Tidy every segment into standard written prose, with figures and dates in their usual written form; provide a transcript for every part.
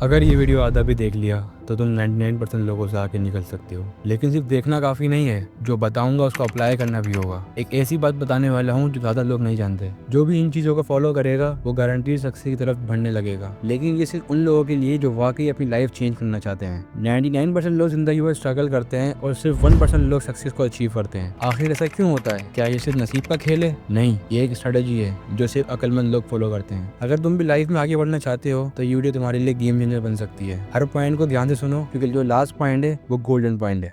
अगर ये वीडियो आधा भी देख लिया तो तुम 99% लोगों से आके निकल सकते हो, लेकिन सिर्फ देखना काफ़ी नहीं है, जो बताऊंगा उसको अप्लाई करना भी होगा। एक ऐसी बात बताने वाला हूँ जो ज़्यादा लोग नहीं जानते। जो भी इन चीज़ों को फॉलो करेगा वो गारंटी सक्सेस की तरफ बढ़ने लगेगा, लेकिन ये सिर्फ उन लोगों के लिए जो वाकई अपनी लाइफ चेंज करना चाहते हैं। 99% लोग जिंदगी में स्ट्रगल करते हैं और सिर्फ 1% लोग सक्सेस को अचीव करते हैं। आखिर ऐसा क्यों होता है? क्या ये सिर्फ नसीब का खेल है? नहीं, ये एक स्ट्रेटेजी है जो सिर्फ अक्लमंद लोग फॉलो करते हैं। अगर तुम भी लाइफ में आगे बढ़ना चाहते हो तो ये वीडियो तुम्हारे लिए गेम चेंजर बन सकती है। हर पॉइंट को ध्यान से सुनो, क्योंकि जो लास्ट पॉइंट है वो गोल्डन पॉइंट है।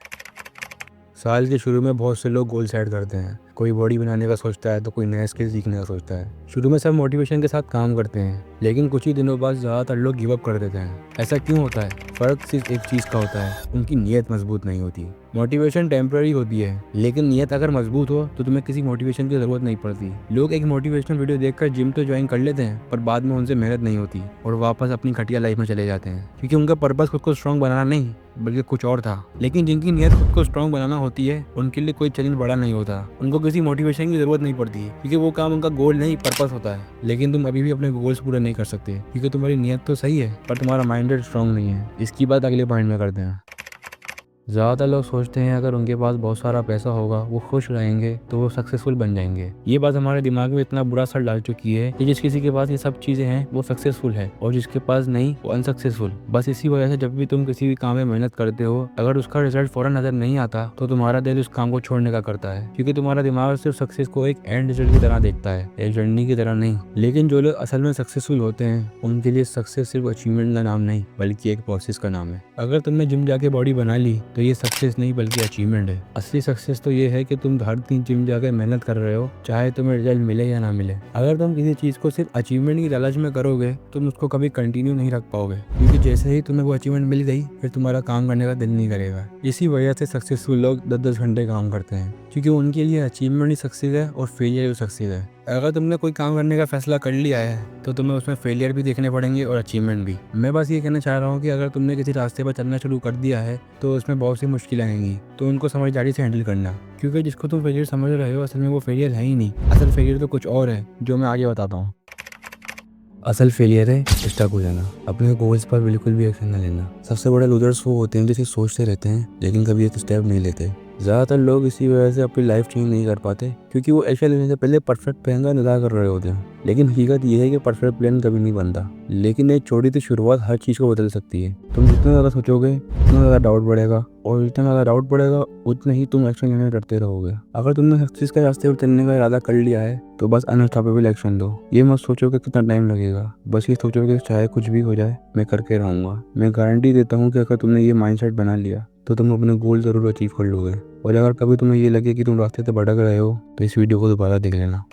साल के शुरू में बहुत से लोग गोल सेट करते हैं। कोई बॉडी बनाने का सोचता है तो कोई नया स्किल सीखने का सोचता है। शुरू में सब मोटिवेशन के साथ काम करते हैं, लेकिन कुछ ही दिनों बाद ज़्यादातर लोग गिव अप कर देते हैं। ऐसा क्यों होता है? फ़र्क सिर्फ एक चीज़ का होता है, उनकी नीयत मजबूत नहीं होती। मोटिवेशन टेम्पररी होती है, लेकिन नीयत अगर मजबूत हो तो तुम्हें किसी मोटिवेशन की ज़रूरत नहीं पड़ती। लोग एक मोटिवेशनल वीडियो देखकर जिम तो ज्वाइन कर लेते हैं, पर बाद में उनसे मेहनत नहीं होती और वापस अपनी घटिया लाइफ में चले जाते हैं, क्योंकि उनका पर्पस खुद को स्ट्रॉन्ग बनाना नहीं बल्कि कुछ और था। लेकिन जिनकी नीयत खुद को स्ट्रॉन्ग बनाना होती है उनके लिए कोई चैलेंज बड़ा नहीं होता। उनको किसी मोटिवेशन की जरूरत नहीं पड़ती, क्योंकि वो काम उनका गोल नहीं पर्पस होता है। लेकिन तुम अभी भी अपने गोल्स पूरे नहीं कर सकते, क्योंकि तुम्हारी नीयत तो सही है पर तुम्हारा माइंड स्ट्रॉन्ग नहीं है। इसकी बात अगले पॉइंट में करते हैं। ज़्यादातर लोग सोचते हैं अगर उनके पास बहुत सारा पैसा होगा, वो खुश रहेंगे तो वो सक्सेसफुल बन जाएंगे। ये बात हमारे दिमाग में इतना बुरा असर डाल चुकी है कि जिस किसी के पास ये सब चीज़ें हैं वो सक्सेसफुल है, और जिसके पास नहीं वो अनसक्सेसफुल। बस इसी वजह से जब भी तुम किसी भी काम में मेहनत करते हो, अगर उसका रिजल्ट फौरन नजर नहीं आता तो तुम्हारा दिल उस काम को छोड़ने का करता है, क्योंकि तुम्हारा दिमाग सिर्फ सक्सेस को एक एंड रिजल्ट की तरह देखता है, एक जर्नी की तरह नहीं। लेकिन जो लोग असल में सक्सेसफुल होते हैं उनके लिए सक्सेस सिर्फ अचीवमेंट का नाम नहीं बल्कि एक प्रोसेस का नाम है। अगर तुमने जिम जाके बॉडी बना ली तो ये सक्सेस नहीं बल्कि अचीवमेंट है। असली सक्सेस तो ये है कि तुम हर दिन जिम जाकर मेहनत कर रहे हो, चाहे तुम्हें रिजल्ट मिले या ना मिले। अगर तुम किसी चीज को सिर्फ अचीवमेंट की लालच में करोगे तुम उसको कभी कंटिन्यू नहीं रख पाओगे, क्योंकि जैसे ही तुम्हें वो अचीवमेंट मिल गई फिर तुम्हारा काम करने का दिल नहीं करेगा। इसी वजह से सक्सेसफुल लोग 10-10 घंटे काम करते हैं, क्योंकि उनके लिए अचीवमेंट ही सक्सेस है और फेलियर भी सक्सेस है। अगर तुमने कोई काम करने का फैसला कर लिया है तो तुम्हें उसमें फेलियर भी देखने पड़ेंगे और अचीवमेंट भी। मैं बस ये कहना चाह रहा हूँ कि अगर तुमने किसी रास्ते पर चलना शुरू कर दिया है तो उसमें बहुत सी मुश्किलें आएंगी, तो उनको समझदारी से हैंडल करना, क्योंकि जिसको तुम फेलियर समझ रहे हो असल में वो फेलियर है ही नहीं। असल फेलियर तो कुछ और है जो मैं आगे बताता हूँ। असल फेलियर है स्टक हो जाना, अपने गोल्स पर बिल्कुल भी एक्शन न लेना। सबसे बड़े लूजर्स वो होते हैं जो सिर्फ सोचते रहते हैं लेकिन कभी एक स्टेप नहीं लेते। ज़्यादातर लोग इसी वजह से अपनी लाइफ चेंज नहीं कर पाते, क्योंकि वो एक्शन लेने से पहले परफेक्ट प्लान का इंतजार कर रहे होते हैं। लेकिन हकीकत ये है कि परफेक्ट प्लान कभी नहीं बनता, लेकिन एक छोटी सी शुरुआत हर चीज़ को बदल सकती है। तुम जितना ज़्यादा सोचोगे उतना ज़्यादा डाउट बढ़ेगा, और जितना ज़्यादा डाउट बढ़ेगा उतना ही तुम एक्शन लेने डरते रहोगे। अगर तुमने सक्सेस के रास्ते पर चलने का इरादा कर लिया है तो बस अनस्टॉपेबल एक्शन दो। ये मत सोचो कि कितना टाइम लगेगा, बस ये सोचो कि चाहे कुछ भी हो जाए मैं करके रहूँगा। मैं गारंटी देता हूँ कि अगर तुमने ये माइंडसेट बना लिया तो तुम अपने गोल जरूर अचीव कर लोगे। और अगर कभी तुम्हें ये लगे कि तुम रास्ते से भटक रहे हो तो इस वीडियो को दोबारा देख लेना।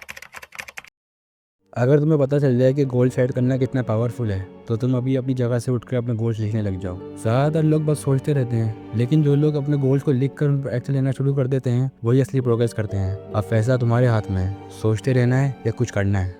अगर तुम्हें पता चल जाए कि गोल सेट करना कितना पावरफुल है तो तुम अभी अपनी जगह से उठकर अपने गोल्स लिखने लग जाओ। ज़्यादातर लोग बस सोचते रहते हैं, लेकिन जो लोग अपने गोल्स को लिखकर उन पर एक्शन लेना शुरू कर देते हैं वही असली प्रोग्रेस करते हैं। अब फैसला तुम्हारे हाथ में है, सोचते रहना है या कुछ करना है।